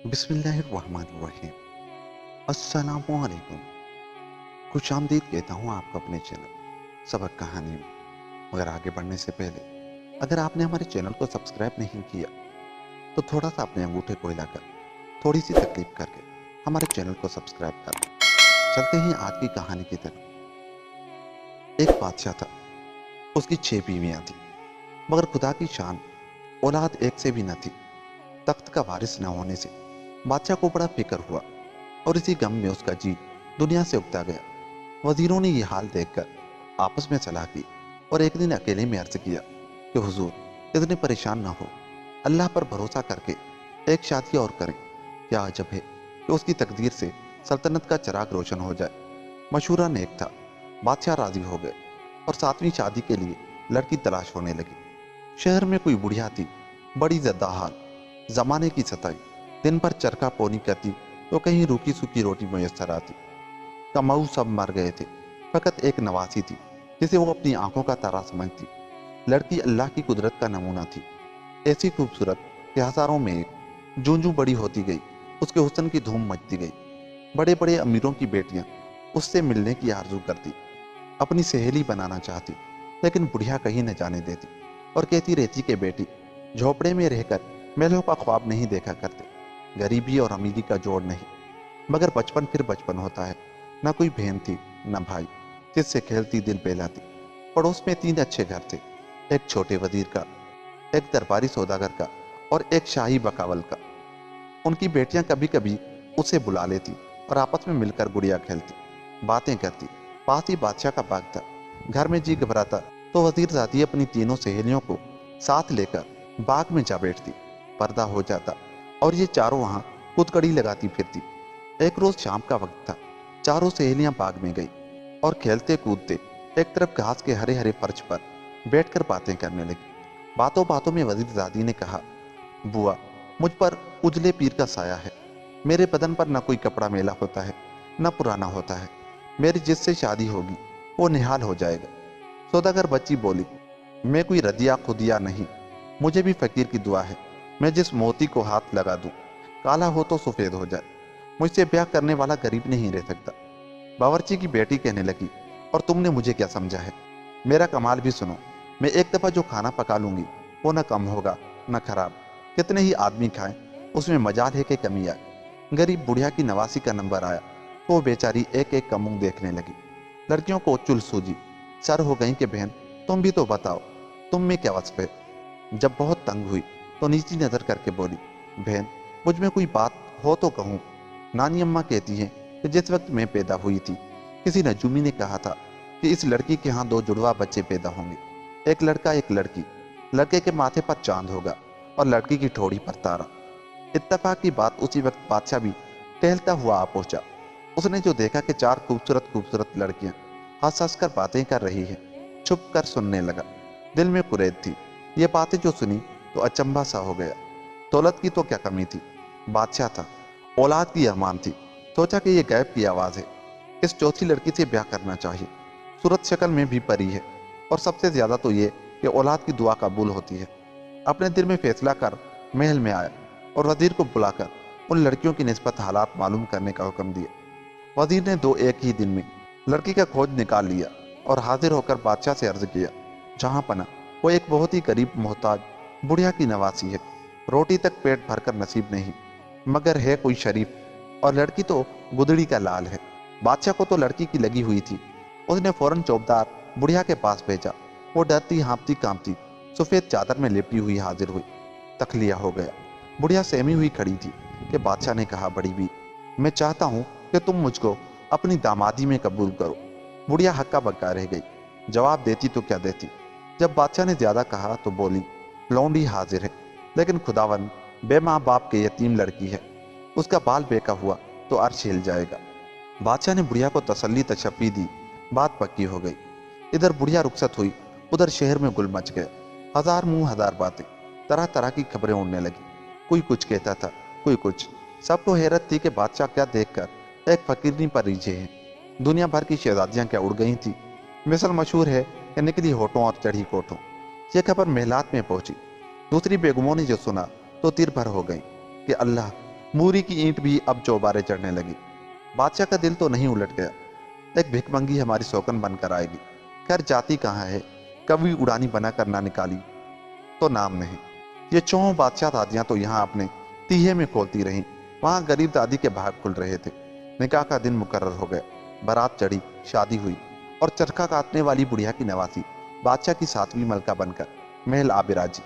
बिस्मिल्लाहिर्रहमानिर्रहीम। अस्सलामु अलैकुम। खुश आमदीद कहता हूँ आपको अपने चैनल सबक कहानी में। मगर आगे बढ़ने से पहले अगर आपने हमारे चैनल को सब्सक्राइब नहीं किया तो थोड़ा सा अपने अंगूठे को हिलाकर थोड़ी सी तकलीफ करके हमारे चैनल को सब्सक्राइब कर लें। चलते हैं आज की कहानी की तरफ। एक बादशाह था, उसकी 6 बीवियां थी, मगर खुदा की शान औलाद एक से भी न थी। तख्त का वारिस न होने से बादशाह को बड़ा फिक्र हुआ और इसी गम में उसका जी दुनिया से उगता गया। वजीरों ने यह हाल देखकर आपस में सलाह की और एक दिन अकेले में अर्ज किया कि हुजूर, इतने परेशान ना हो, अल्लाह पर भरोसा करके एक शादी और करें। क्या अजब है कि उसकी तकदीर से सल्तनत का चिराग रोशन हो जाए। मशूरा नेक था, बादशाह राजी हो गए और 7वीं शादी के लिए लड़की तलाश होने लगी। शहर में कोई बुढ़िया थी, बड़ी जद्दा हाल, जमाने की सताई, दिन भर चरखा पोनी करती तो कहीं रूखी सूखी रोटी मुयस्सर आती। कमाऊ सब मर गए थे, फकत एक नवासी थी जिसे वो अपनी आंखों का तारा समझती। लड़की अल्लाह की कुदरत का नमूना थी, ऐसी खूबसूरत कि हजारों में एक। जूं जूं बड़ी होती गई उसके हुस्न की धूम मचती गई। बड़े बड़े अमीरों की बेटियां उससे मिलने की आरजू करती, अपनी सहेली बनाना चाहती, लेकिन बुढ़िया कहीं न जाने देती और कहती रहती कि बेटी, झोपड़े में रहकर महलों का ख्वाब नहीं देखा करते, गरीबी और अमीरी का जोड़ नहीं। मगर बचपन फिर बचपन होता है। न कोई बहन थी न भाई जिससे खेलती दिल बहलाती। पड़ोस में 3 अच्छे घर थे, एक छोटे वजीर का, एक दरबारी सौदागर का और एक शाही बकावल का। उनकी बेटियां कभी कभी उसे बुला लेती और आपस में मिलकर गुड़िया खेलती, बातें करती। पास ही बादशाह का बाग था। घर में जी घबराता तो वजीरजादी अपनी तीनों सहेलियों को साथ लेकर बाग में जा बैठती। पर्दा हो जाता और ये चारों वहां कुदकड़ी लगाती फिरती। एक रोज शाम का वक्त था। चारों सहेलियां बाग में गई और खेलते कूदते एक तरफ घास के हरे हरे फर्श पर बैठकर बातें करने लगी। बातों बातों में वजीरजादी ने कहा, बुआ, मुझ पर उजले पीर का साया है। मेरे बदन पर न कोई कपड़ा मेला होता है न पुराना होता है। मेरी जिससे शादी होगी वो निहाल हो जाएगा। सौदागर बच्ची बोली, मैं कोई रदिया खुदिया नहीं, मुझे भी फकीर की दुआ है। मैं जिस मोती को हाथ लगा दूं, काला हो तो सफेद हो जाए। मुझसे ब्याह करने वाला गरीब नहीं रह सकता। बावर्ची की बेटी कहने लगी, और तुमने मुझे क्या समझा है? मेरा कमाल भी सुनो। मैं एक दफा जो खाना पका लूंगी वो न कम होगा न खराब। कितने ही आदमी खाएं, उसमें मजाल है कि कमी आए। गरीब बुढ़िया की नवासी का नंबर आया तो वो बेचारी एक एक का मुंह देखने लगी। लड़कियों को चुल सूझी, सर हो गई कि बहन, तुम भी तो बताओ, तुम में क्या वस्फ है? जब बहुत तंग हुई तो नीची नजर करके बोली, बहन, मुझ में कोई बात हो तो कहूँ। नानी अम्मा कहती हैं कि जिस वक्त मैं पैदा हुई थी, किसी नजूमी ने कहा था कि इस लड़की के यहाँ 2 जुड़वा बच्चे पैदा होंगे, एक लड़का एक लड़की। लड़के के माथे पर चांद होगा और लड़की की ठोड़ी पर तारा। इत्तेफाक की बात, उसी वक्त बादशाह भी टहलता हुआ आ पहुंचा। उसने जो देखा कि 4 खूबसूरत खूबसूरत लड़कियां हंस हंस कर बातें कर रही हैं, छुप कर सुनने लगा। दिल में कुरैद थी। ये बातें जो सुनी तो अचंभा सा हो गया। दौलत की तो क्या कमी थी, बादशाह था, औलाद की अरमान थी। सोचा कि ये गैब की आवाज है, इस चौथी लड़की से ब्याह करना चाहिए। सूरत शक्ल में भी परी है और सबसे ज्यादा तो ये कि औलाद की दुआ कबूल होती है। अपने दिल में फैसला कर महल में आया और वजीर को बुलाकर उन लड़कियों की निस्बत हालात मालूम करने का हुक्म दिया। वजीर ने 2 एक ही दिन में लड़की का खोज निकाल लिया और हाजिर होकर बादशाह से अर्ज किया, जहां पना वो एक बहुत ही गरीब मोहताज बुढ़िया की नवासी है। रोटी तक पेट भरकर नसीब नहीं, मगर है कोई शरीफ, और लड़की तो गुदड़ी का लाल है। बादशाह को तो लड़की की लगी हुई थी। उसने फौरन चौबदार बुढ़िया के पास भेजा। वो डरती हाँपती कांपती सफेद चादर में लिपटी हुई हाजिर हुई। तखलिया हो गया। बुढ़िया सहमी हुई खड़ी थी कि बादशाह ने कहा, बड़ी भी, मैं चाहता हूं कि तुम मुझको अपनी दामादी में कबूल करो। बुढ़िया हक्का बक्का रह गई। जवाब देती तो क्या देती। जब बादशाह ने ज्यादा कहा तो बोली, लौंडी हाजिर है, लेकिन खुदावन बे माँ बाप के यतीम लड़की है, उसका बाल बेका हुआ तो अर्श हिल जाएगा। बादशाह ने बुढ़िया को तसल्ली तशफ़ी दी। बात पक्की हो गई। इधर बुढ़िया रुखसत हुई, उधर शहर में गुल मच गया। हजार मुंह हजार बातें, तरह तरह की खबरें उड़ने लगी। कोई कुछ कहता था, कोई कुछ। सबको हैरत थी कि बादशाह क्या देखकर एक फकीरनी पर रिझे हैं। दुनिया भर की शहजादियां क्या उड़ गई थी। मिसल मशहूर है कि निकली होठों और चढ़ी कोठों। यह खबर महलात में पहुंची। दूसरी बेगमों ने जो सुना तो तीर भर हो गई कि अल्लाह, मूरी की ईंट भी अब चौबारे चढ़ने लगी। बादशाह का दिल तो नहीं उलट गया, एक भिखमंगी हमारी शौकन बनकर आएगी। खैर जाति कहाँ है, कभी उड़ानी बना कर ना निकाली तो नाम नहीं। ये चौं बादशाह दादियां तो यहाँ अपने तीहे में खोलती रहीं, वहां गरीब दादी के भाग खुल रहे थे। निकाह का दिन मुकर्रर हो गया, बारात चढ़ी, शादी हुई और चरखा काटने वाली बुढ़िया की नवासी बादशाह की सातवीं मलका बनकर महल आ बिराजी।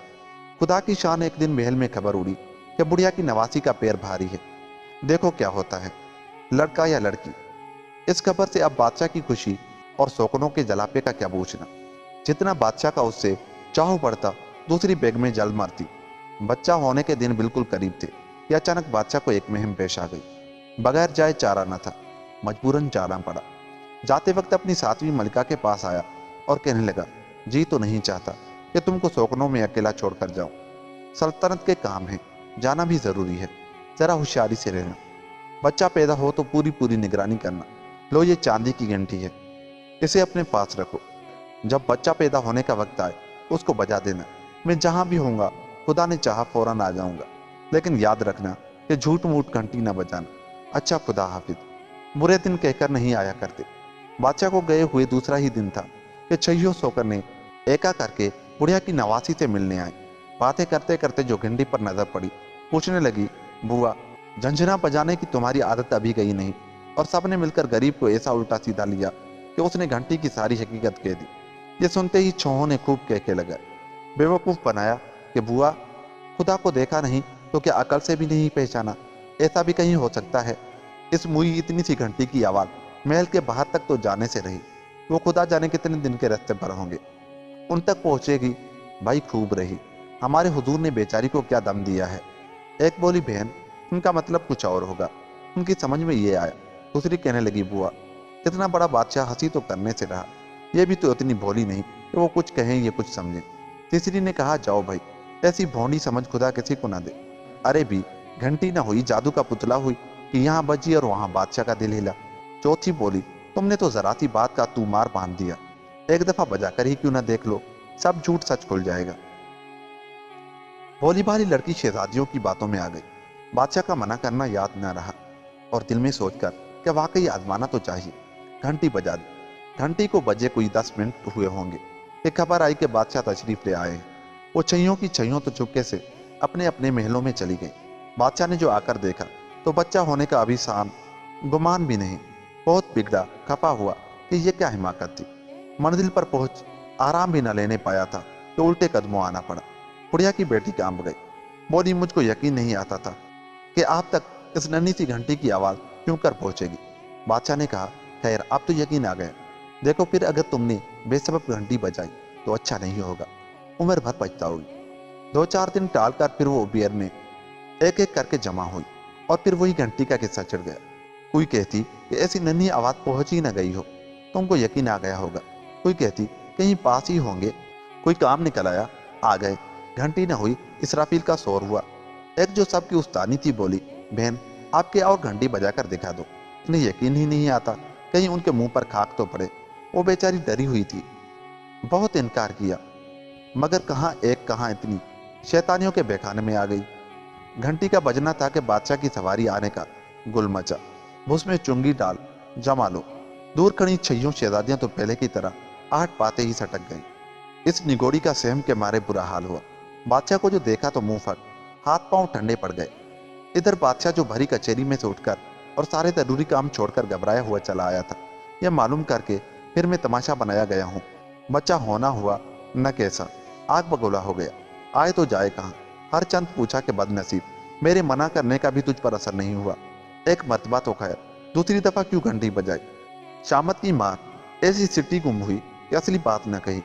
खुदा की शान, एक दिन महल में खबर उड़ी कि बुढ़िया की नवासी का पैर भारी है। देखो क्या होता है, लड़का या लड़की। इस खबर से अब बादशाह की खुशी और शौकनों के जलापे का क्या पूछना। जितना बादशाह का उससे चाह बढ़ता, दूसरी बेग में जल मरती। बच्चा होने के दिन बिल्कुल करीब थे कि अचानक बादशाह को एक मुहिम पेश आ गई। बगैर जाए चारा न था, मजबूरन जाना पड़ा। जाते वक्त अपनी सातवीं मलिका के पास आया और कहने लगा, जी तो नहीं चाहता कि तुमको शौकनों में अकेला छोड़कर जाऊं। सल्तनत के काम है, जाना भी जरूरी है, जरा होशियारी से रहना। बच्चा पैदा हो तो पूरी पूरी निगरानी करना। लो ये चांदी की घंटी है, इसे अपने पास रखो। जब बच्चा पैदा होने का वक्त आए उसको बजा देना। मैं जहां भी होऊंगा, खुदा ने चाहा फौरन आ जाऊंगा। लेकिन याद रखना कि झूठ मूठ घंटी न बजाना। अच्छा, खुदा हाफिज। बुरे दिन कहकर नहीं आया करते। बादशाह को गए हुए दूसरा ही दिन था कि छैयों शौकर ने एका करके बुढ़िया की नवासी से मिलने आए। बातें करते करते जो घंटी पर नजर पड़ी, पूछने लगी, बुआ, झंझना बजाने की तुम्हारी आदत अभी गई नहीं। और सबने मिलकर गरीब को ऐसा उल्टा सीधा लिया कि उसने घंटी की सारी हकीकत कह दी। ये सुनते ही छोहों ने खूब कहके लगाए। बेवकूफ बनाया कि बुआ, खुदा को देखा नहीं तो क्या अकल से भी नहीं पहचाना? ऐसा भी कहीं हो सकता है? इस मुई इतनी सी घंटी की आवाज महल के बाहर तक तो जाने से रही, वो खुदा जाने कितने दिन के रास्ते पर होंगे, उन तक पहुंचेगी। भाई खूब रही, हमारे हुजूर ने बेचारी को क्या दम दिया है। एक बोली, बहन, उनका मतलब कुछ और होगा, उनकी समझ में ये आया। दूसरी कहने लगी, बुआ, इतना बड़ा बादशाह हंसी तो करने से रहा, ये भी तो इतनी भोली नहीं कि वो कुछ कहें ये कुछ समझे। तीसरी ने कहा, जाओ भाई, ऐसी भोंडी समझ खुदा किसी को ना दे। अरे भी घंटी ना हुई, जादू का पुतला हुई कि यहाँ बजी और वहां बादशाह का दिल हिला। चौथी बोली, तुमने तो जरा सी बात का तू मार बांध दिया, एक दफा बजाकर ही क्यों ना देख लो, सब झूठ सच खुल जाएगा। भोली भाली लड़की शहजादियों की बातों में आ गई। बादशाह का मना करना याद न रहा और दिल में सोचकर कि वाकई आजमाना तो चाहिए, घंटी बजा दी। घंटी को बजे कोई 10 मिनट हुए होंगे कि खबर आई कि बादशाह तशरीफ ले आए हैं। वो छैयों की छैयों तो चुपके से अपने अपने महलों में चली गई। बादशाह ने जो आकर देखा तो बच्चा होने का अभी शाम गुमान भी नहीं। बहुत बिगड़ा, खपा हुआ कि ये क्या हिमाकत थी। मंजिल पर पहुंच आराम भी न लेने पाया था कि उल्टे कदमों आना पड़ा। बुढ़िया की बेटी कांप गई, बोली, मुझको यकीन नहीं आता था कि आप तक इस नन्ही सी घंटी की आवाज क्यों कर पहुंचेगी। बादशाह ने कहा, खैर अब तो यकीन आ गया। देखो फिर अगर तुमने बेसबब घंटी बजाई तो अच्छा नहीं होगा, उम्र भर पछताओगी। 2-4 दिन टाल कर फिर वो बियर में एक एक करके जमा हुई और फिर वही घंटी का किस्सा चढ़ गया। कोई कहती कि ऐसी नन्ही आवाज पहुंच ही ना गई हो, तुमको यकीन आ गया होगा। कोई कहती कहीं पास ही होंगे, कोई काम निकल आया, आ गए। घंटी न हुई, इसराफील का शोर हुआ। एक जो सबकी उस्तानी थी बोली, बहन, आपके और घंटी बजाकर दिखा दो। इन्हें यकीन ही नहीं आता, कहीं उनके मुंह पर खाक तो पड़े। वो बेचारी डरी हुई थी, बहुत इनकार किया, मगर कहाँ एक कहाँ इतनी शैतानियों के बहकाने में आ गई। घंटी का बजना था कि बादशाह की सवारी आने का गुल मचा। भूस में चुंगी डाल, जमा लो। दूर खड़ी छैयों शहजादियां तो पहले की तरह आहट पाते ही सटक गईं। इस निगोड़ी का सहम के मारे बुरा हाल हुआ। बादशाह को जो देखा तो मुंह फट, हाथ पांव ठंडे पड़ गए। इधर बादशाह जो भरी कचेरी में से उठकर और सारे जरूरी काम छोड़कर घबराया हुआ चला आया था, यह मालूम करके फिर मैं तमाशा बनाया गया हूँ। बच्चा होना हुआ न कैसा, आग बगोला हो गया, आए तो जाए कहाँ। हर चंद पूछा कि बदनसीब, मेरे मना करने का भी तुझ पर असर नहीं हुआ। एक मर्तबा तो खैर, दूसरी दफा क्यों घंटी बजाई। शामत की मार ऐसी सिट्टी गुम हुई कि असली बात न कही।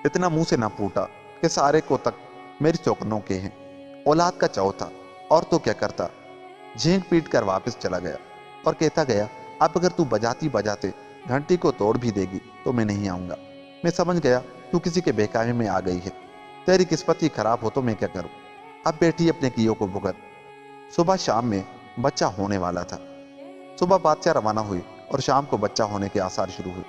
इतना मुंह से ना फूटा कि सारे को तक मेरी चौकनों के हैं। औलाद का चाव था और तो क्या करता। झींक पीट कर वापस चला गया और कहता गया, अब अगर तू बजाती बजाते घंटी को तोड़ भी देगी तो मैं नहीं आऊंगा। मैं समझ गया तू किसी के बहकावे में आ गई है। तेरी किस्मत ही खराब हो तो मैं क्या करूं। अब बैठी अपने कियों को भुगत। सुबह शाम में बच्चा होने वाला था। सुबह बादशाह रवाना हुई और शाम को बच्चा होने के आसार शुरू हुए।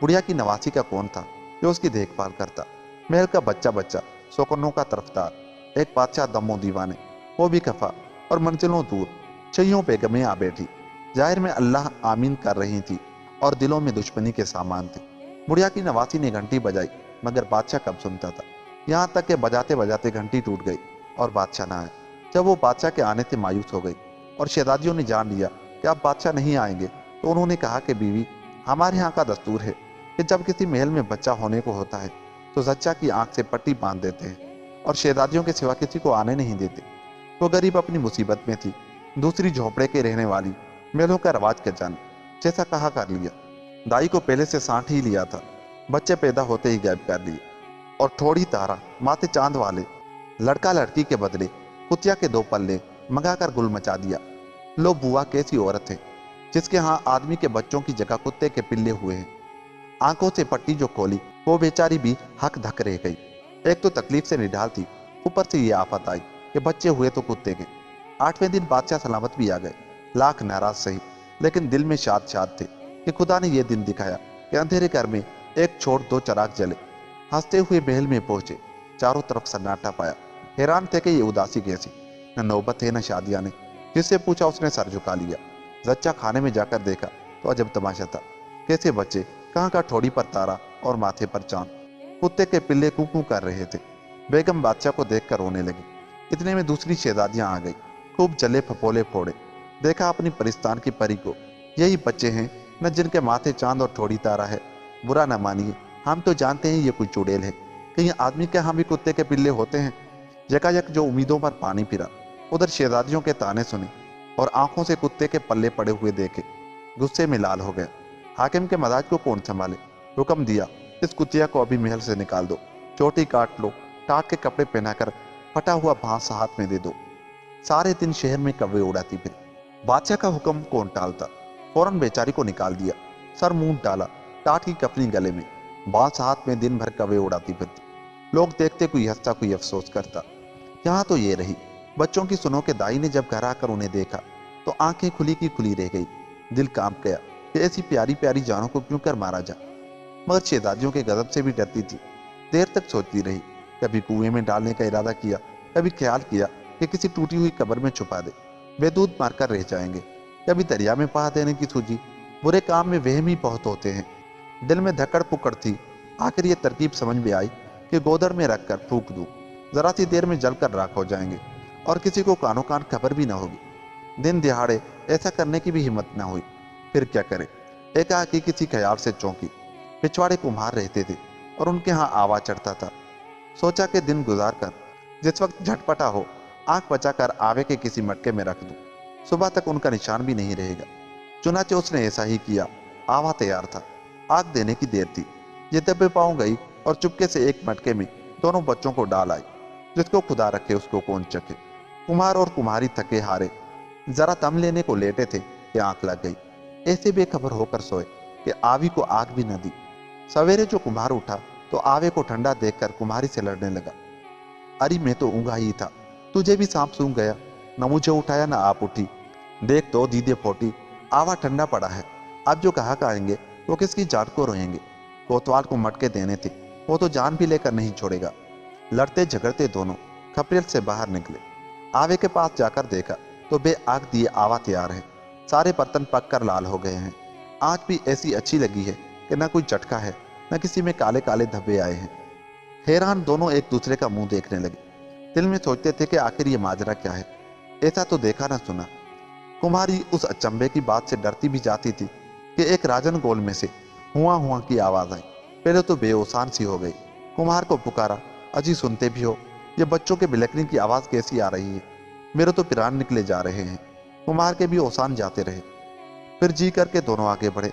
बुढ़िया की नवासी का कौन था जो उसकी देखभाल करता। महल का बच्चा बच्चा शौकनों का तरफदार, एक बादशाह दमो दीवाने, वो भी खफा और मंजिलों दूर। चइयों बेगमें आ बैठी। जाहिर में अल्लाह आमीन कर रही थी और दिलों में दुश्मनी के सामान थे। बुढ़िया की नवासी ने घंटी बजाई, मगर बादशाह कब सुनता था। यहाँ तक कि बजाते बजाते घंटी टूट गई और बादशाह ना आए। जब वो बादशाह के आने से मायूस हो गई और शहजादियों ने जान लिया कि अब बादशाह नहीं आएंगे, तो उन्होंने कहा कि बीवी, हमारे यहाँ का दस्तूर है कि जब किसी महल में बच्चा होने को होता है तो जच्चा की आंख से पट्टी बांध देते हैं और शहजादियों के सिवा किसी को आने नहीं देते। वो गरीब अपनी मुसीबत में थी, दूसरी झोपड़े के रहने वाली, मेलों का रवाज क्या जाने, जैसा कहा कर लिया। दाई को पहले से सांठ ही लिया था, बच्चे पैदा होते ही गायब कर लिए और थोड़ी तारा माथे चांद वाले लड़का लड़की के बदले कुतिया के 2 पल्ले मंगाकर गुल मचा दिया। लो बुआ, कैसी औरत है जिसके यहाँ आदमी के बच्चों की जगह कुत्ते के पिल्ले हुए हैं। आंखों से पट्टी जो खोली वो बेचारी भी हक धक रह गई। एक तो तकलीफ से निढाल थी, ऊपर से ये आफत आई कि बच्चे हुए तो कुत्ते के। 8वें दिन बादशाह सलामत भी आ गए। लाख नाराज सही, लेकिन दिल में शाद शाद थे कि खुदा ने यह दिन दिखाया कि अंधेरे घर में एक छोड़ 2 चराग जले। हंसते हुए महल में पहुंचे, चारों तरफ सन्नाटा पाया। हैरान थे कि ये उदासी कैसी, न नौबत है न शादियां ने। जिससे पूछा उसने सर झुका लिया। जच्चा खाने में जाकर देखा तो अजब तमाशा था। कैसे बच्चे, कहाँ का ठोड़ी पर तारा और माथे पर चांद। कुत्ते के पिल्ले कूकू कर रहे थे। बेगम बादशाह को देखकर रोने लगी। इतने में दूसरी शहजादियां आ गई, खूब जले फपोले फोड़े। देखा अपनी परिस्तान की परी को, यही बच्चे हैं न जिनके माथे चांद और ठोड़ी तारा है। बुरा न मानिए, हम तो जानते हैं ये कोई चुड़ैल है। कहीं आदमी के यहाँ भी कुत्ते के पिल्ले होते हैं। यकायक जो उम्मीदों पर पानी फिरा। उधर शहजादियों के ताने सुने और आंखों से कुत्ते के पल्ले पड़े हुए देखे, गुस्से में लाल हो गया। हाकिम के मजाज को कौन संभाले। हुक्म दिया, इस कुतिया को अभी महल से निकाल दो, चोटी काट लो, टाट के कपड़े पहनाकर फटा हुआ बांस हाथ में दे दो। सारे दिन शहर में कौवे उड़ाती फिर। बादशाह का हुक्म कौन टालता। फौरन बेचारी को निकाल दिया, सर मुंह डाला, टाट की कपनी गले में, बांस हाथ में दिन भर कौवे उड़ाती फिरती। लोग देखते, कोई हंसता कोई अफसोस करता। यहाँ तो ये रही। बच्चों की सुनो के दाई ने जब घर आकर उन्हें देखा तो आंखें खुली की खुली रह गई। दिल कांप गया कि ऐसी प्यारी प्यारी जानों को क्यों कर मारा जा। मगर शहजादियों के गजब से भी डरती थी। देर तक सोचती रही। कभी कुएं में डालने का इरादा किया, कभी ख्याल किया कि किसी टूटी हुई कब्र में छुपा दे, वे दूध मारकर रह जाएंगे। कभी दरिया में पहा देने की सूझी। बुरे काम में वहम ही बहुत होते हैं। दिल में धकड़ पुकड़ थी। आखिर ये तरकीब समझ में आई कि गोदर में रखकर फूंक दूं, जरा सी देर में जलकर राख हो जाएंगे और किसी को कानो कान खबर भी ना होगी। दिन दिहाड़े ऐसा करने की भी हिम्मत ना हुई। फिर क्या करे। एकाएकी किसी ख्याल से चौंकी। पिछवाड़े कुम्हार रहते थे और उनके यहाँ आवा चढ़ता था। सोचा कि दिन गुजार कर जिस वक्त झटपटा हो, आंख बचाकर आवे के किसी मटके में रख दूं, सुबह तक उनका निशान भी नहीं रहेगा। चुनाचे उसने ऐसा ही किया। आवा तैयार था। आग देने की देर थी। ये दबे पाँव गई और चुपके से एक मटके में दोनों बच्चों को डाल आई। जिसको खुदा रखे उसको कौन चखे। कुम्हार और कुम्हारी थके हारे जरा दम लेने को लेटे थे कि आंख लग गई। ऐसे बेखबर होकर सोए कि आवी को आग भी न दी। सवेरे जो कुम्हार उठा तो आवे को ठंडा देखकर कुम्हारी से लड़ने लगा। अरे मैं तो ऊँगा ही था, तुझे भी सांप सूंघ गया। न मुझे उठाया न आप उठी। देख तो दीदे फोटी, आवा ठंडा पड़ा है। अब जो कहा आएंगे वो किसकी जान को रोएंगे। कोतवाल को मटके देने थे, वो तो जान भी लेकर नहीं छोड़ेगा। लड़ते झगड़ते दोनों खपरेल से बाहर निकले। आवे के पास जाकर देखा तो बे आग दिए आवा तैयार है। सारे बर्तन पक कर लाल हो गए हैं। आँच भी ऐसी अच्छी लगी है कि न कोई चटका है, न किसी में काले काले धब्बे आए हैं। हैरान दोनों एक दूसरे का मुंह देखने लगे। दिल में सोचते थे कि आखिर ये माजरा क्या है। ऐसा तो देखा ना सुना। कुम्हारी उस अचंभे की बात से डरती भी जाती थी कि एक राजन गोल में से हुआ हुआ की आवाज आई। पहले तो बेओसान सी हो गई। कुम्हार को पुकारा, अजी सुनते भी हो, ये बच्चों के बिलखने की आवाज कैसी आ रही है। मेरे तो पिरान निकले जा रहे हैं। कुम्हार के भी ओसान जाते रहे। फिर जी करके दोनों आगे बढ़े।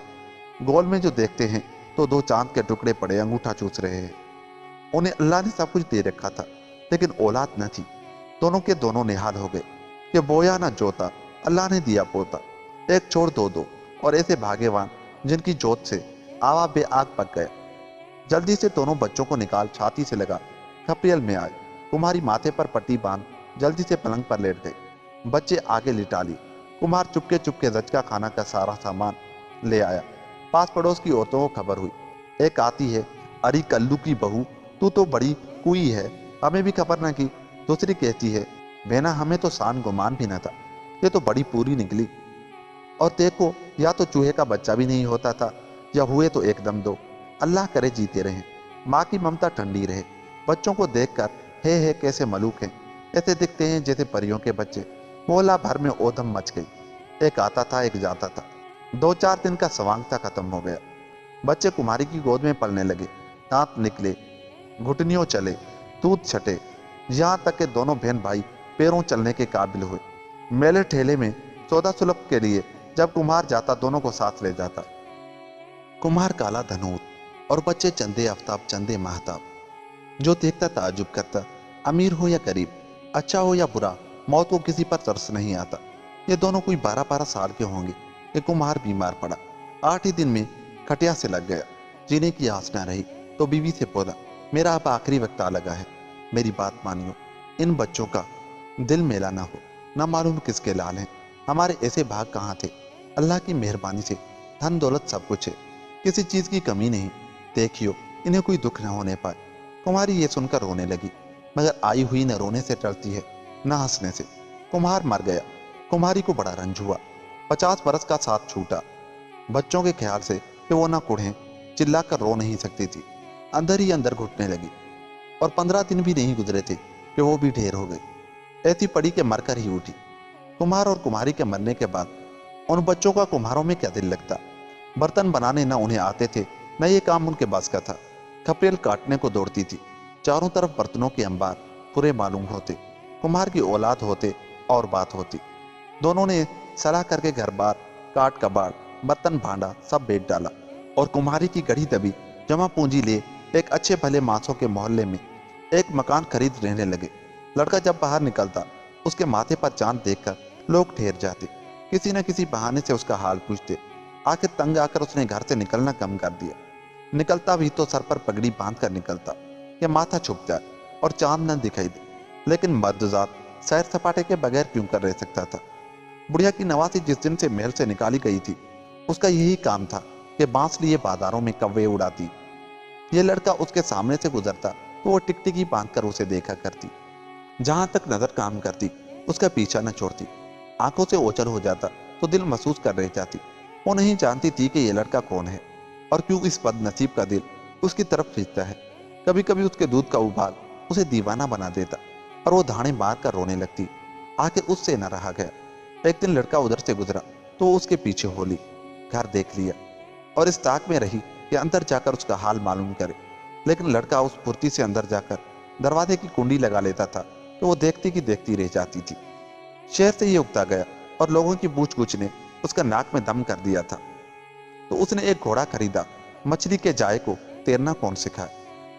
गोल में जो देखते हैं तो 2 चांद के टुकड़े पड़े अंगूठा चूस रहे हैं। उन्हें अल्लाह ने सब कुछ दे रखा था, लेकिन औलाद न थी। दोनों के दोनों निहाल हो गए कि बोया ना जोता, अल्लाह ने दिया पोता। एक छोड़ 2 और ऐसे भाग्यवान जिनकी जोत से आवा बे आग पक गया। जल्दी से दोनों बच्चों को निकाल छाती से लगा खपरेल में आए। कुम्हारी माथे पर पट्टी बांध जल्दी से पलंग पर लेट गए। बच्चे आगे लिटा लिए। कुम्हार चुपके चुपके जचका खाना का सारा सामान ले आया। पास पड़ोस की औरतों को खबर हुई। एक आती है, अरे कल्लू की बहू, तू तो बड़ी कुई है, हमें भी खबर न की। दूसरी कहती है, बेना हमें तो सान गुमान भी न था। ये तो बड़ी पूरी निकली। और देखो, या तो चूहे का बच्चा भी नहीं होता था, या हुए तो एकदम दो। अल्लाह करे जीते रहें, माँ की ममता ठंडी रहे। बच्चों को देखकर हे कैसे मलूक हैं, ऐसे दिखते हैं जैसे परियों के बच्चे। मोहल्ला भर में ओधम मच गई। एक आता था, एक जाता था। 2-4 दिन का सवांगता खत्म हो गया। बच्चे कुमारी की गोद में पलने लगे। दांत निकले, घुटनियों चले, दूध छटे, यहाँ तक कि दोनों बहन भाई पैरों चलने के काबिल हुए। मेले ठेले में सौदा सुलभ के लिए जब कुम्हार जाता, दोनों को साथ ले जाता। कुम्हार काला धनूर और बच्चे चंदे आफ्ताब चंदे महताब। जो देखता ताज्जुब करता, अमीर हो या गरीब, अच्छा हो या बुरा, मौत को किसी पर तरस नहीं आता। ये दोनों कोई 12-12 साल के होंगे कि कुम्हार बीमार पड़ा। 8 ही दिन में खटिया से लग गया। जीने की आस न रही तो बीवी से बोला, मेरा अब आखिरी वक्त आ लगा है, मेरी बात मानियो। इन बच्चों का दिल मेला ना हो, ना मालूम किसके लाल हैं। हमारे ऐसे भाग कहाँ थे। अल्लाह की मेहरबानी से धन दौलत सब कुछ है, किसी चीज की कमी नहीं। देखियो, इन्हें कोई दुख न होने पाए। कुम्हारी ये सुनकर रोने लगी, मगर आई हुई न रोने से टलती है, न हंसने से। कुम्हार मर गया। कुम्हारी को बड़ा रंज हुआ। 50 बरस का साथ छूटा। बच्चों के ख्याल से कि वो ना कुढ़ें, चिल्लाकर रो नहीं सकती थी, अंदर ही अंदर घुटने लगी। और 15 दिन भी नहीं गुजरे थे कि वो भी ढेर हो गई। ऐसी पड़ी कि मरकर ही उठी। कुम्हार और कुम्हारी के मरने के बाद उन बच्चों का कुम्हारों में क्या दिल लगता। बर्तन बनाने न उन्हें आते थे, न ये काम उनके बस का था। खपरेल काटने को दौड़ती थी। चारों तरफ बर्तनों के अंबार पूरे मालूम होते। कुम्हार की औलाद होते और बात होती। दोनों ने सलाह करके घर बार, काट कबाड़, बर्तन भांडा सब बेच डाला और कुम्हारी की गढ़ी दबी जमा पूंजी ले एक अच्छे भले मांसों के मोहल्ले में एक मकान खरीद रहने लगे। लड़का जब बाहर निकलता, उसके माथे पर चांद देखकर लोग ठहर जाते, किसी न किसी बहाने से उसका हाल पूछते। आखिर तंग आकर उसने घर से निकलना कम कर दिया। निकलता भी तो सर पर पगड़ी बांध कर निकलता कि माथा छुप जाए और चांद न दिखाई दे। लेकिन मर्दजात सैर सपाटे के बगैर क्यों कर रह सकता था। बुढ़िया की नवासी जिस दिन से महल से निकाली गई थी, उसका यही काम था कि बांस लिए बाजारों में कौवे उड़ाती। ये लड़का उसके सामने से गुजरता तो वो टिकटिकी बांध कर उसे देखा करती। जहां तक नजर काम करती, उसका पीछा न छोड़ती। आंखों से ओझल हो जाता तो दिल महसूस कर रह जाती। वो नहीं जानती थी कि ये लड़का कौन है और क्यों इस बदनसीब का दिल उसकी तरफ खींचता है। कभी कभी उसके दूध का उबाल उसे दीवाना बना देता और वो धाड़े मार कर रोने लगती। आखिर उससे न रहा गया। एक दिन लड़का उधर से गुजरा तो वो उसके पीछे हो ली। घर देख लिया और इस ताक में रही कि अंदर जाकर उसका हाल मालूम करे। लेकिन लड़का उस फुर्ती से अंदर जाकर दरवाजे की कुंडी लगा लेता था तो वो देखती की देखती रह जाती थी। शहर से ये उगता गया और लोगों की पूछ गुछ ने उसका नाक में दम कर दिया था। तो उसने एक घोड़ा खरीदा। मछली के जाए को तैरना कौन सिखाए।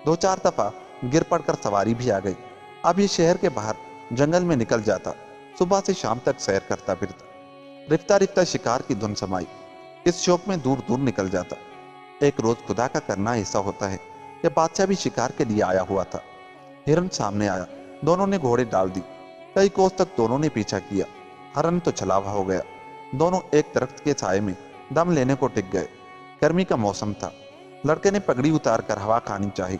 2-4 दफा गिर पड़कर सवारी भी आ गई। अब ये शहर के बाहर जंगल में निकल जाता, सुबह से शाम तक सैर करता फिरता। रिफ्ता रिफ्ता शिकार की धुन समाई, इस शौक में दूर दूर निकल जाता। एक रोज खुदा का करना ऐसा होता है कि बादशाह भी शिकार के लिए आया हुआ था। हिरन सामने आया, दोनों ने घोड़े डाल दी। कई कोस तक दोनों ने पीछा किया। हरन तो छलावा हो गया। दोनों एक दरख्त के साए में दम लेने को टिक गए। गर्मी का मौसम था। लड़के ने पगड़ी उतार कर हवा खानी चाही।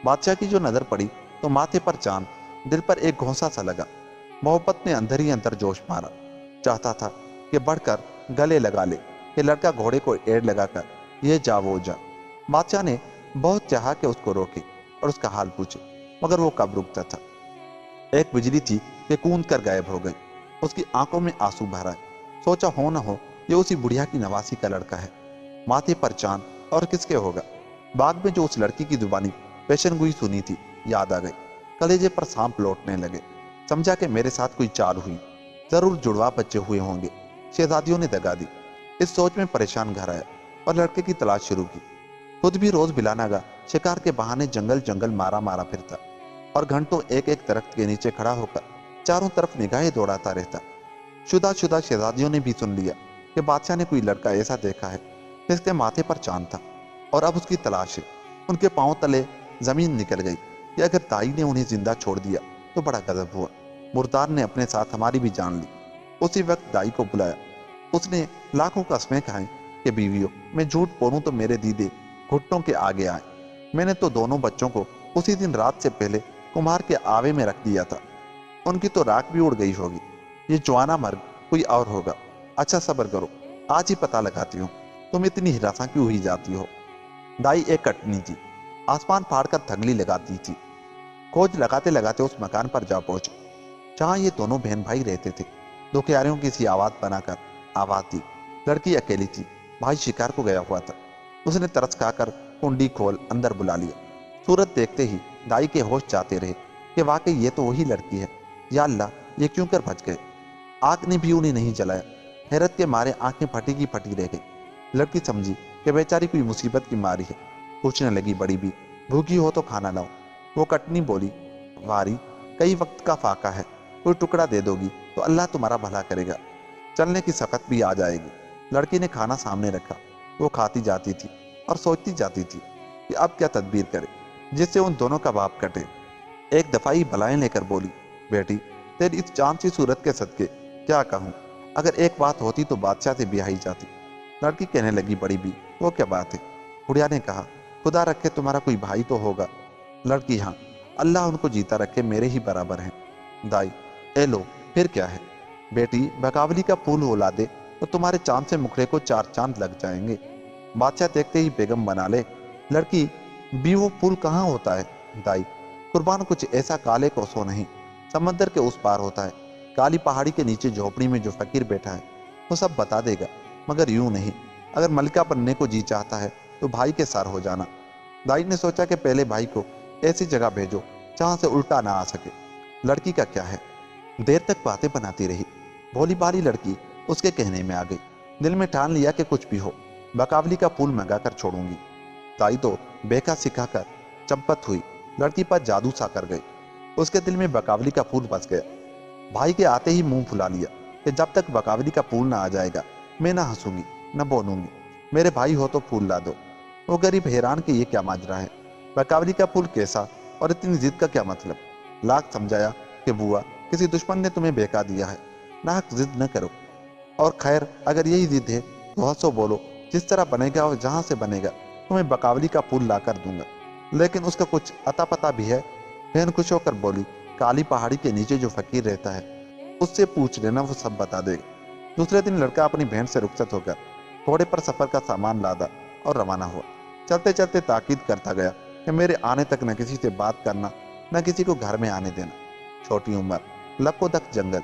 बादशाह की जो नजर पड़ी तो माथे पर चांद, दिल पर एक घोंसा सा लगा। मोहब्बत ने अंदर ही अंदर जोश मारा। चाहता था कि बढ़कर गले लगा ले कि लड़का घोड़े को एड़ लगाकर ये जा वो जा। बादशाह ने बहुत चाहा कि उसको रोके और उसका हाल पूछे, मगर वो कब रुकता था। एक बिजली थी कि कूद कर गायब हो गई। उसकी आंखों में आंसू भर आए। सोचा हो न हो ये उसी बुढ़िया की नवासी का लड़का है। माथे पर चांद और किसके होगा। बाग में जो उस लड़की की जुबानी पेशन गोई सुनी थी याद आ गई। कलेजे पर सांप लौटने लगे। समझा कि मेरे साथ कोई चाल हुई, जरूर जुड़वा बच्चे हुए होंगे। शहजादियों ने दगा दी। इस सोच में परेशान घर आया और लड़के की तलाश शुरू की। खुद भी रोज बिलानागा शिकार के बहाने जंगल जंगल मारा मारा फिरता और घंटों एक एक दरख्त के नीचे खड़ा होकर चारों तरफ निगाहें दौड़ाता रहता। शुदा शुदा शहजादियों ने भी सुन लिया कि बादशाह ने कोई लड़का ऐसा देखा है जिसके माथे पर चांद था और अब उसकी तलाश है। उनके पांव तले जमीन निकल गई कि अगर ताई ने उन्हें जिंदा छोड़ दिया तो बड़ा गजब हुआ। मुर्दार ने अपने साथ हमारी भी जान ली। उसी वक्त दाई को बुलाया। उसने लाखों कस्में खाई कि बीवियों, मैं झूठ बोलूं तो मेरे दीदे घुटनों के आगे आए। मैंने तो दोनों बच्चों को उसी दिन रात से पहले कुम्हार के आवे में रख दिया था। उनकी तो राख भी उड़ गई होगी। ये जवाना मर्ग कोई और होगा। अच्छा सब्र करो, आज ही पता लगाती हूँ। तुम इतनी हिरासा क्यों हुई जाती हो? दाई एक कटनी थी, आसमान फाड़ कर थगली लगाती थी। खोज लगाते लगाते उस मकान पर जा पहुंचे जहां ये दोनों बहन भाई रहते थे। दो क्यारियों की सी आवाज बनाकर आवाज दी। लड़की अकेली थी, भाई शिकार को गया हुआ था। उसने तरस खाकर कुंडी खोल अंदर बुला लिया। सूरत देखते ही दाई के होश जाते रहे कि वाकई ये तो वही लड़की है। या अल्लाह, ये क्यों कर बच गए? आग ने भी उन्हें नहीं जलाया। हैरत के मारे आंखें फटी की फटी रह गई। लड़की समझी कि बेचारी कोई मुसीबत की मारी है। पूछने लगी, बड़ी भी भूखी हो तो खाना लाओ। वो कटनी बोली, वारी, कई वक्त का फाका है, कोई टुकड़ा दे दोगी तो अल्लाह तुम्हारा भला करेगा, चलने की सकत भी आ जाएगी। लड़की ने खाना सामने रखा। वो खाती जाती थी और सोचती जाती थी कि अब क्या तदबीर करे जिससे उन दोनों का बाप कटे। एक दफाई बलाएं लेकर बोली, बेटी, तेरी इस चांद सी सूरत के सदके क्या कहूँ, अगर एक बात होती तो बादशाह से ब्याही जाती। लड़की कहने लगी, बड़ी भी, वो क्या बात है? बुढ़िया ने कहा, खुदा रखे तुम्हारा कोई भाई तो होगा। लड़की, हाँ, अल्लाह उनको जीता रखे, मेरे ही बराबर हैं। दाई, ए लो, फिर क्या है? बेटी, बकावली का फूल उला दे तो तुम्हारे चांद से मुखड़े को 4 चांद लग जाएंगे। बादशाह देखते ही बेगम बना ले। लड़की, भी वो फूल कहाँ होता है? दाई, कुर्बान कुछ ऐसा काले कोसों नहीं, समंदर के उस पार होता है। काली पहाड़ी के नीचे झोपड़ी में जो फकीर बैठा है वो सब बता देगा, मगर यूं नहीं। अगर मलिका बनने को जी चाहता है तो भाई के सार हो जाना। दाई ने सोचा कि पहले भाई को ऐसी जगह भेजो जहां से उल्टा ना आ सके। लड़की का क्या है? देर तक बातें बनाती रही। भोली भाली लड़की उसके कहने में आ गई। दिल में ठान लिया कि कुछ भी हो, बकावली का फूल मंगा कर छोड़ूंगी। दाई तो बेका सिखाकर चंपत हुई, लड़की पर जादू सा कर गई। उसके दिल में बकावली का फूल बस गया। भाई के आते ही मुंह फुला लिया कि जब तक बकावली का फूल ना आ जाएगा मैं ना हंसूंगी न बोलूंगी। मेरे भाई हो तो फूल ला दो। वो गरीब हैरान कि ये क्या माजरा है, बकावली का फूल कैसा, और इतनी जिद का क्या मतलब? लाख समझाया कि बुआ, किसी दुश्मन ने तुम्हें बेका दिया है, नाहक जिद न करो। और खैर, अगर यही जिद है तो हंसो बोलो, जिस तरह बनेगा और जहां से बनेगा तुम्हें बकावली का फूल ला कर दूंगा। लेकिन उसका कुछ अता पता भी है? बहन खुश होकर बोली, काली पहाड़ी के नीचे जो फकीर रहता है उससे पूछ लेना, वो सब बता देगा। दूसरे दिन लड़का अपनी बहन से रुखसत होकर घोड़े पर सफर का सामान लादा और रवाना हुआ। चलते चलते ताकीद करता गया कि मेरे आने तक न किसी से बात करना, न किसी को घर में आने देना। छोटी उम्र, लकोदक जंगल,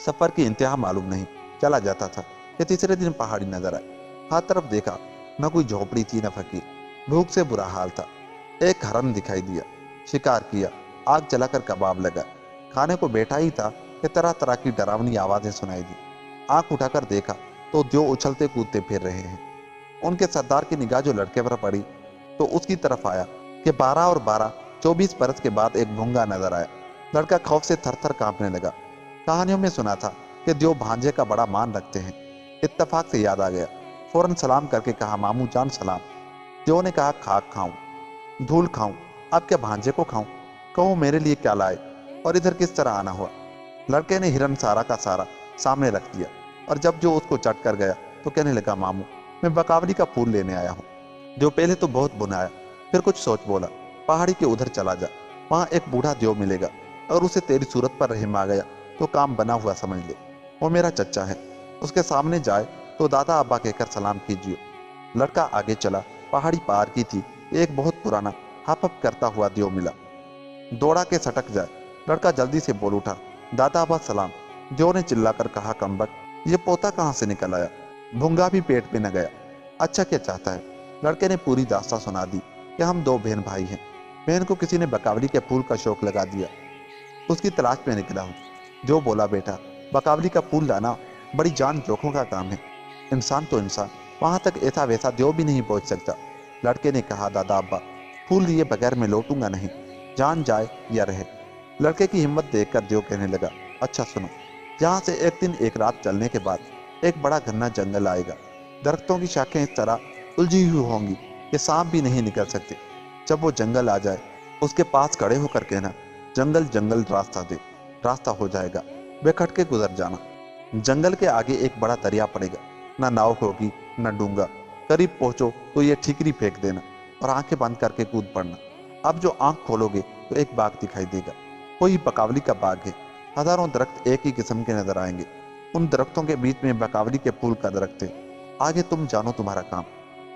सफर की इंतहा मालूम नहीं। चला जाता था कि तीसरे दिन पहाड़ी नजर आई। हर तरफ देखा, न कोई झोपड़ी थी न फकीर। भूख से बुरा हाल था। एक हरन दिखाई दिया, शिकार किया, आग जलाकर कबाब लगा। खाने को बैठा ही था कि तरह तरह की डरावनी आवाजें सुनाई दी। आंख उठाकर देखा तो जो उछलते कूदते फिर रहे हैं। उनके सरदार की निगाह जो लड़के पर पड़ी तो उसकी तरफ आया कि 12 और 12 24 बरस के बाद एक भूंगा नजर आया। लड़का खौफ से थर थर कांपने लगा। कहानियों में सुना था कि देव भांजे का बड़ा मान रखते हैं। इत्तेफाक से याद आ गया। फौरन सलाम करके कहा, मामू जान सलाम। देव ने कहा, खाक खाऊं, धूल खाऊं, अब क्या भांजे को खाऊं? कहूं मेरे लिए क्या लाए और इधर किस तरह आना हुआ? लड़के ने हिरन सारा का सारा सामने रख दिया और जब जो उसको चट कर गया तो कहने लगा, मामू मैं बकावली का फूल लेने आया हूँ। जो पहले तो बहुत बुनाया, फिर कुछ सोच बोला, पहाड़ी के उधर चला जा, वहां एक बूढ़ा देव मिलेगा और उसे तेरी सूरत पर रहम आ गया तो काम बना हुआ समझ ले। वो मेरा चच्चा है, उसके सामने जाए तो दादा अब्बा कहकर सलाम कीजिए। लड़का आगे चला। पहाड़ी पार की थी, एक बहुत पुराना हप हप करता हुआ देव मिला। दौड़ा के सटक जाए। लड़का जल्दी से बोल उठा, दादा अब्बा सलाम। देव ने चिल्लाकर कहा, कमबक, ये पोता कहाँ से निकल आया? भूंगा भी पेट में न गया। अच्छा क्या चाहता है? लड़के ने पूरी दास्तां सुना दी कि हम 2 बहन भाई हैं। बहन को किसी ने बकावली के फूल का शौक लगा दिया, उसकी तलाश में निकला हूँ। जो बोला, बेटा बकावली का फूल लाना बड़ी जान जोखों का काम है। इंसान तो इंसान, वहां तक ऐसा वैसा देव भी नहीं पहुंच सकता। लड़के ने कहा, दादा अब्बा फूल लिए बगैर मैं लौटूंगा नहीं, जान जाए या रहे। लड़के की हिम्मत देखकर देव कहने लगा, अच्छा सुनो, यहाँ से एक दिन एक रात चलने के बाद एक बड़ा घना जंगल आएगा। दरख्तों की शाखें इस तरह उलझी हुई होंगी कि सांप भी नहीं निकल सकते। जब वो जंगल आ जाए उसके पास खड़े होकर कहना, जंगल जंगल रास्ता दे। रास्ता हो जाएगा, बेखट के गुजर जाना। जंगल के आगे एक बड़ा दरिया पड़ेगा, ना नाव होगी न डूंगा। करीब पहुंचो तो ये ठीकरी फेंक देना और आंखें बंद करके कूद पड़ना। अब जो आंख खोलोगे तो एक बाग दिखाई देगा। कोई बकावली का बाग है। हजारों दरख्त एक ही किस्म के नजर आएंगे। उन दरख्तों के बीच में बकावली के फूल का दरख्त थे। आगे तुम जानो तुम्हारा काम।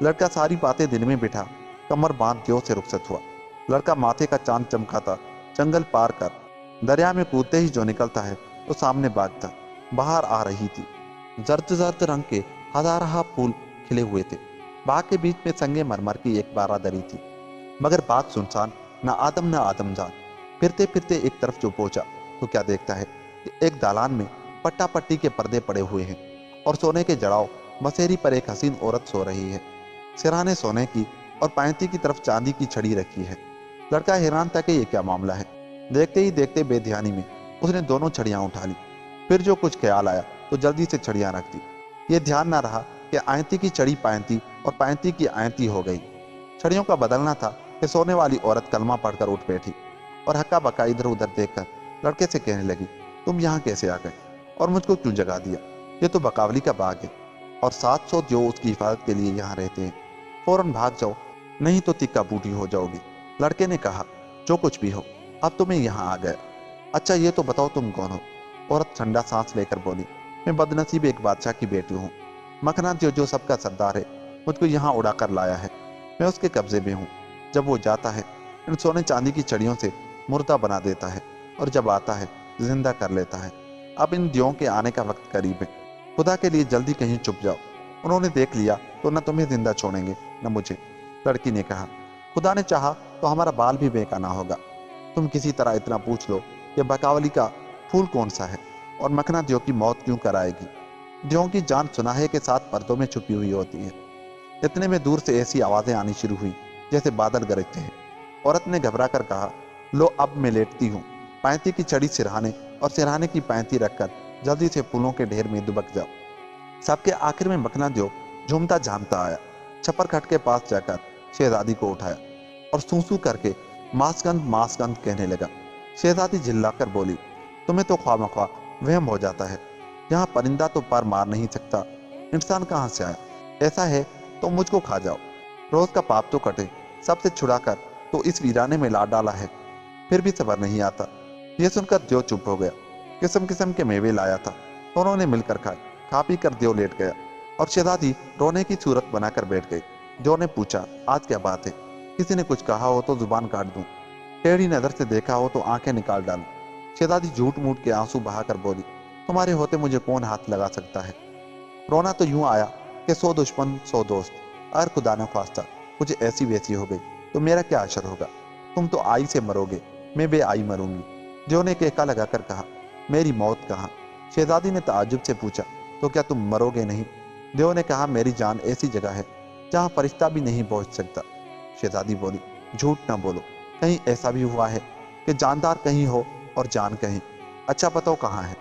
लड़का सारी बातें दिल में बिठा कमर बांध देव से रुखसत हुआ। लड़का माथे का चांद चमकाता जंगल पार कर दरिया में कूदते ही जो निकलता है तो सामने बाग था। बाहर आ रही थी। जर्द जर्द रंग के हजारहा फूल खिले हुए थे। बाग के बीच में संगे मरमर की एक बारादरी थी, मगर बाग सुनसान, न आदम न आदमजान। फिरते फिरते एक तरफ जो पहुंचा तो क्या देखता है कि एक दालान में पट्टा पट्टी के पर्दे पड़े हुए हैं और सोने के जड़ाव बसेरी पर एक हसीन औरत सो रही है। सिरहाने सोने की और पायंती की तरफ चांदी की छड़ी रखी है। लड़का हैरान था कि ये क्या मामला है। देखते ही देखते बेध्यानी में उसने दोनों छड़ियां उठा ली। फिर जो कुछ ख्याल आया तो जल्दी से छड़ियां रख दी। ये ध्यान ना रहा कि आयती की छड़ी पायंती और पायंती की आयती हो गई। छड़ियों का बदलना था कि सोने वाली औरत कलमा पढ़कर उठ बैठी और हक्का बक्का इधर उधर देखकर लड़के से कहने लगी, तुम यहाँ कैसे आ गए और मुझको क्यों जगा दिया? ये तो बकावली का बाग है और 700 जो उसकी हिफाजत के लिए यहाँ रहते हैं। फौरन भाग जाओ, नहीं तो तिक्का बूटी हो जाओगी। लड़के ने कहा, जो कुछ भी हो, अब तो मैं यहाँ आ गया। अच्छा ये तो बताओ तुम कौन हो? औरत ठंडा सांस लेकर बोली, मैं बदनसीब एक बादशाह की बेटी हूँ। मखना जो सबका सरदार है मुझको यहाँ उड़ा कर लाया है। मैं उसके कब्जे में हूँ। जब वो जाता है इन सोने चांदी की छड़ियों से मुर्दा बना देता है और जब आता है जिंदा कर लेता है। अब इन दियों के आने का वक्त करीब है। खुदा के लिए जल्दी कहीं छुप जाओ। उन्होंने देख लिया तो न तुम्हें जिंदा छोड़ेंगे न मुझे। लड़की ने कहा, खुदा ने चाहा तो हमारा बाल भी बेकाना होगा। तुम किसी तरह इतना पूछ लो कि बकावली का फूल कौन सा है और मखना दियो की मौत क्यों कराएगी। दियों की जान सुनाहे के साथ पर्दों में छुपी हुई होती है। इतने में दूर से ऐसी आवाजें आनी शुरू हुई जैसे बादल गरजते हैं। औरत ने घबरा कर कहा, लो अब मैं लेटती हूँ। पैंती की छड़ी सिरहाने और सिरहाने की पैंती रखकर जल्दी से फूलों के ढेर में दुबक जाओ। सबके आखिर में मखना दियो झूमता झामता आया। छप्पर खट के पास जाकर शहजादी को उठाया और सूसू करके मासगंध कहने लगा। शहजादी झिल्लाकर बोली, तुम्हें तो ख्वामख्वा वहम हो जाता है। यहाँ परिंदा तो पर मार नहीं सकता, इंसान कहाँ से आया? ऐसा है तो मुझको खा जाओ, रोज का पाप तो कटे। सबसे छुड़ाकर तो इस वीराने में ला डाला है, फिर भी सबर नहीं आता। यह सुनकर देव चुप हो गया। किस्म किस्म के मेवे लाया था, दोनों ने मिलकर खाए। खा पी कर देव लेट गया और शहजादी रोने की सूरत बनाकर बैठ गई। देव ने पूछा, आज क्या बात है? किसी ने कुछ कहा हो तो जुबान काट दूं, टेढ़ी नजर से देखा हो तो आंखें निकाल डालूं। शहजादी झूठ मूठ के आंसू बहाकर बोली, तुम्हारे होते मुझे कौन हाथ लगा सकता है? रोना तो यूं आया कि 100 दुश्मन 100 दोस्त। अगर खुदा न ख्वास्ता मुझे ऐसी वैसी हो गई तो मेरा क्या असर होगा? तुम तो आई से मरोगे, मैं बे आई मरूंगी। जो ने केका लगाकर कहा, मेरी मौत कहाँ? शहजादी ने ताज्जुब से पूछा, तो क्या तुम मरोगे नहीं? देव ने कहा, मेरी जान ऐसी जगह है जहाँ फरिश्ता भी नहीं पहुंच सकता। शहजादी बोली, झूठ ना बोलो, कहीं ऐसा भी हुआ है कि जानदार कहीं हो और जान कहीं? अच्छा बताओ कहाँ है?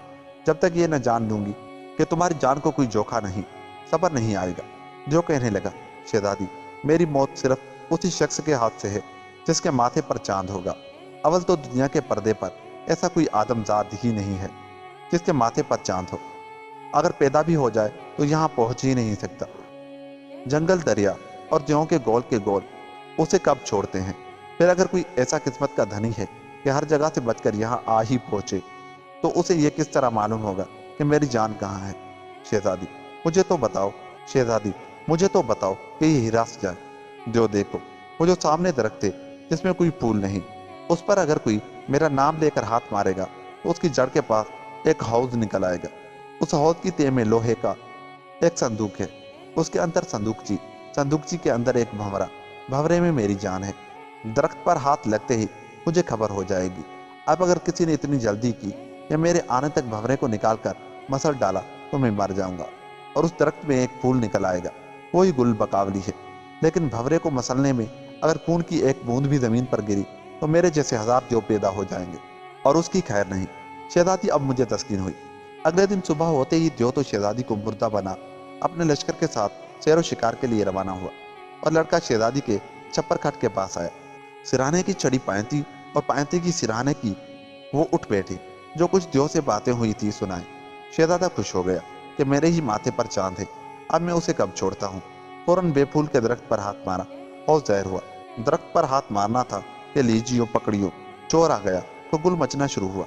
जब तक ये न जान लूंगी कि तुम्हारी जान को कोई जोखा नहीं, सबर नहीं आएगा। जो कहने लगा, शहजादी मेरी मौत सिर्फ उसी शख्स के हाथ से है जिसके माथे पर चांद होगा। अवल तो दुनिया के पर्दे पर ऐसा कोई आदमजाद ही नहीं है जिसके माथे पर चांद हो। अगर पैदा भी हो जाए तो यहाँ पहुंच ही नहीं सकता। जंगल, दरिया और ज्यों के गोल उसे कब छोड़ते हैं? फिर अगर कोई ऐसा किस्मत का धनी है कि हर जगह से बचकर यहाँ आ ही पहुंचे तो उसे ये किस तरह मालूम होगा कि मेरी जान कहाँ है? शहजादी मुझे तो बताओ, शहजादी मुझे तो बताओ कि ये हीरा से जाए। जो देखो, वो जो सामने दरख्त है जिसमें कोई फूल नहीं, उस पर अगर कोई मेरा नाम लेकर हाथ मारेगा तो उसकी जड़ के पास एक हौज निकल आएगा। उस हौज की तह में लोहे का एक संदूक है, उसके अंदर संदूकची के अंदर एक भंवरा, भंवरे में मेरी जान है। दरख्त पर हाथ लगते ही मुझे खबर हो जाएगी। अब अगर किसी ने इतनी जल्दी की या मेरे आने तक भंवरे को निकालकर मसल डाला तो मैं मर जाऊंगा और उस दरख्त में एक फूल निकल आएगा, वही गुल बकावली है। लेकिन भंवरे को मसलने में अगर खून की एक बूंद भी जमीन पर गिरी तो मेरे जैसे 1000 जो पैदा हो जाएंगे और उसकी खैर नहीं। शहजादी अब मुझे तस्कीन हुई। अगले दिन सुबह होते ही द्यो तो शहजादी को मुर्दा बना अपने लश्कर के साथ सैरो शिकार के लिए रवाना हुआ और लड़का शहजादी के छप्पर खट के पास आया। सिरहाने की छड़ी पायंती और पायंती की सिरहाने की वो उठ बैठी। जो कुछ द्यो से बातें हुई थी सुनाई। शहजादा खुश हो गया कि मेरे ही माथे पर चांद है, अब मैं उसे कब छोड़ता हूँ। फौरन बेफूल के दरख्त पर हाथ मारा और ज़ाहिर हुआ। दरख्त पर हाथ मारना था कि लीजियो पकड़ियो, चोर आ गया तो गुल मचना शुरू हुआ।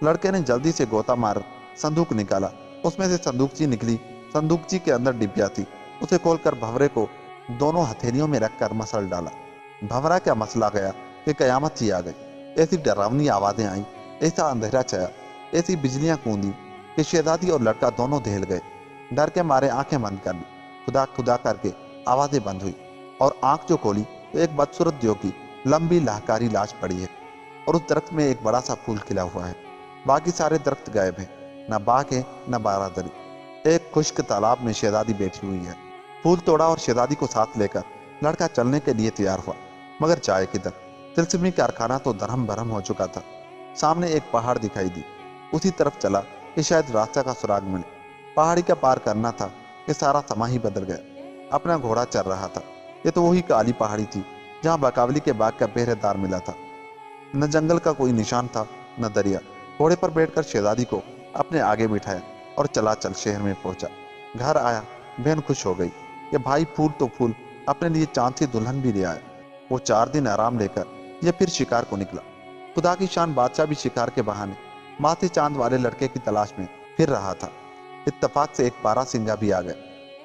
लड़के ने जल्दी से गोता मार संदूक निकाला उसमें से संदूकची निकली। संदूकची के अंदर डिबिया थी। उसे खोलकर भंवरे को दोनों हथेलियों में रखकर मसल डाला। भंवरा क्या मसला गया कि कयामत ही आ गई। ऐसी डरावनी आवाजें आई, ऐसा अंधेरा छाया, ऐसी बिजलियां कूदी कि शहजादी और लड़का दोनों दहल गए। डर के मारे आंखें बंद कर ली। खुदा खुदा करके आवाजें बंद हुई और आंख जो खोली तो एक बदसूरत देव की लंबी लाहकारी लाश पड़ी है और उस दरख्त में एक बड़ा सा फूल खिला हुआ है। बाकी सारे दरख्त गायब हैं, न बाग है न बारादरी। एक खुश्क तालाब में शहजादी बैठी हुई है। फूल तोड़ा और शहजादी को साथ लेकर लड़का चलने के लिए तैयार हुआ, मगर जाए किधर? तिलस्मी कारखाना तो दरहम भरम हो चुका था। सामने एक पहाड़ दिखाई दी। उसी तरफ चला कि शायद रास्ता का सुराग मिले। पहाड़ी का पार करना था कि सारा समा ही बदल गया। अपना घोड़ा चल रहा था। ये तो वही काली पहाड़ी थी जहाँ बकावली के बाग का पहरेदार मिला था। न जंगल का कोई निशान था न दरिया। घोड़े पर बैठकर शहजादी को अपने आगे बिठाया और चला चल शहर में पहुंचा। घर आया, बहन खुश हो गई कि भाई फूल तो फूल, अपने लिए चांद सी दुल्हन भी ले आया। वो 4 दिन आराम लेकर ये फिर शिकार को निकला। खुदा की शान बादशाह भी शिकार के बहाने माथे चांद वाले लड़के की तलाश में फिर रहा था। इत्तफाक से एक पारा सिंगा भी आ गया।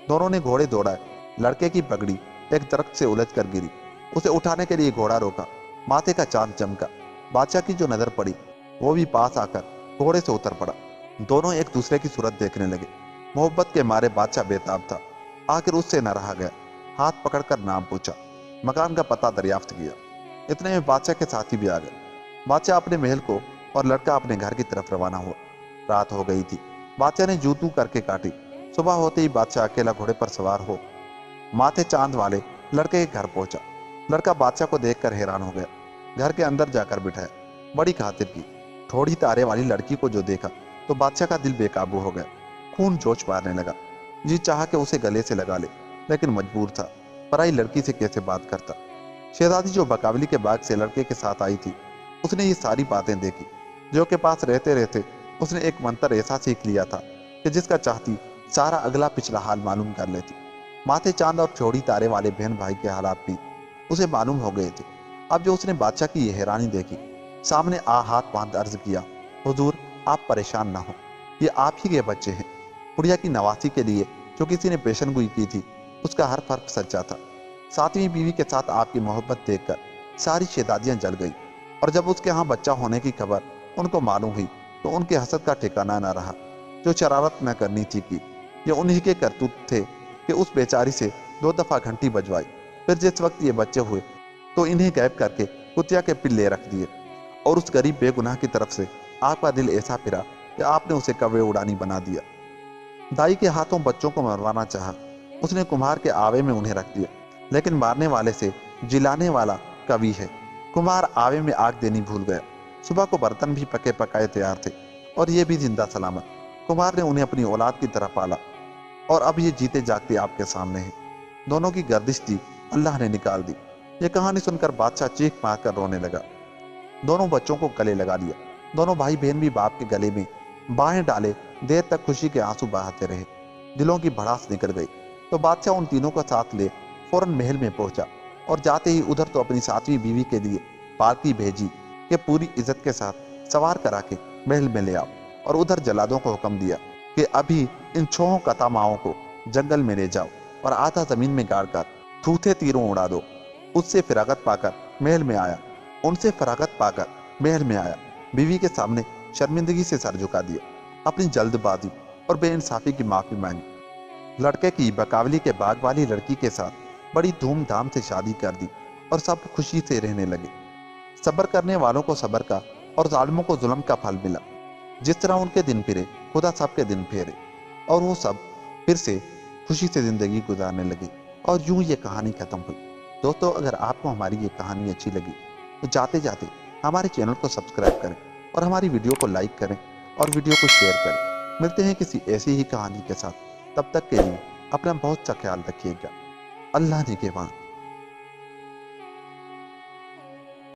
दोनों ने घोड़े दौड़ाए। लड़के की पगड़ी एक दरख्त से उलझ कर गिरी। उसे उठाने के लिए घोड़ा रोका। माथे का चांद चमका। बादशाह की जो नजर पड़ी वो भी पास आकर घोड़े से उतर पड़ा। दोनों एक दूसरे की सूरत देखने लगे। मोहब्बत के मारे बादशाह बेताब था। आखिर उससे न रहा गया। हाथ पकड़कर नाम पूछा, मकान का पता दरियाफ्त किया। इतने में बादशाह के साथी भी आ गए। बादशाह अपने महल को और लड़का अपने घर की तरफ रवाना हुआ। रात हो गई थी। बादशाह ने जूतू करके काटी। सुबह होते ही बादशाह अकेला घोड़े पर सवार हो माथे चांद वाले लड़के के घर पहुंचा। लड़का बादशाह को देखकर हैरान हो गया। घर के अंदर जाकर बिठाया। बड़ी खातिर की। थोड़ी तारे वाली लड़की को जो देखा तो बादशाह का दिल बेकाबू हो गया। खून जोश मारने लगा। जी चाहा कि उसे गले से लगा ले, लेकिन मजबूर था। पराई लड़की से कैसे बात करता। शहजादी जो बकावली के बाग से लड़के के साथ आई थी, उसने ये सारी बातें देखी। जो के पास रहते रहते उसने एक मंत्र ऐसा सीख लिया था कि जिसका चाहती सारा अगला पिछला हाल मालूम कर लेती। माथे चांद और चौड़ी तारे वाले बहन भाई के हालात भी उसे मालूम हो गए थे। अब जो उसने बादशाह की यह हैरानी देखी, सामने हाथ बांध अर्ज किया, हुजूर आप परेशान ना हो, ये आप ही के बच्चे हैं। बुढ़िया की नवासी के लिए जो किसी ने पेशनगोई की थी, उसका हर फर्क सच्चा था। 7वीं बीवी के साथ आपकी मोहब्बत देखकर सारी शहजादियां जल गई और जब उसके यहाँ बच्चा होने की खबर उनको मालूम हुई तो उनके हसद का ठिकाना न रहा। जो शरारत न करनी थी की, ये उन्हीं के करतूत थे कि उस बेचारी से 2 दफा घंटी बजवाई। फिर जिस वक्त ये बच्चे हुए तो इन्हें गैब करके कुतिया के पिल्ले रख दिए और उस गरीब बेगुनाह की तरफ से आपका दिल ऐसा फिरा कि आपने उसे कव्वे उड़ानी बना दिया। दाई के हाथों बच्चों को मरवाना चाहा। उसने कुम्हार के आवे में उन्हें रख दिया, लेकिन मारने वाले से जिलाने वाला कवि है। कुम्हार आवे में आग देनी भूल गया। सुबह को बर्तन भी पके पकाए तैयार थे और ये भी जिंदा सलामत। कुम्हार ने उन्हें अपनी औलाद की तरह पाला और अब ये जीते जागते आपके सामने हैं। दोनों की गर्दिश थी, अल्लाह ने निकाल दी। ये कहानी सुनकर बादशाह चीख मार कर रोने लगा। दोनों बच्चों को गले लगा लिया। दोनों भाई बहन भी बाप के गले में बाहें डाले देर तक खुशी के आंसू बहाते रहे। दिलों की भड़ास निकल गई तो बादशाह उन तीनों का साथ ले फौरन महल में पहुंचा और जाते ही उधर तो अपनी 7वीं बीवी के लिए पालकी भेजी कि पूरी इज्जत के साथ सवार करा के महल में ले आओ, और उधर जलादों को हुक्म दिया कि अभी इन 6 कतामाओं को जंगल में ले जाओ और आधा जमीन में गाड़ कर थूथे तीरों उड़ा दो। उससे फरागत पाकर महल में आया। उनसे फरागत पाकर महल में आया। बीवी के सामने शर्मिंदगी से सर झुका दिया, अपनी जल्दबाजी और बेइंसाफी की माफी मांगी। लड़के की बकावली के बाग वाली लड़की के साथ बड़ी धूमधाम से शादी कर दी और सब खुशी से रहने लगे। सब्र करने वालों को सब्र का और जालिमों को जुल्म का फल मिला। जिस तरह उनके दिन फिरे, खुदा सबके दिन फेरे और वो सब फिर से खुशी से जिंदगी गुजारने लगे। और यूं ये कहानी खत्म हुई। दोस्तों, अगर आपको हमारी ये कहानी अच्छी लगी तो जाते जाते हमारे चैनल को सब्सक्राइब करें और हमारी वीडियो को लाइक करें और वीडियो को शेयर करें। मिलते हैं किसी ऐसी ही कहानी के साथ। तब तक के लिए अपना बहुत सा ख्याल रखिएगा। अल्लाह निगहबान।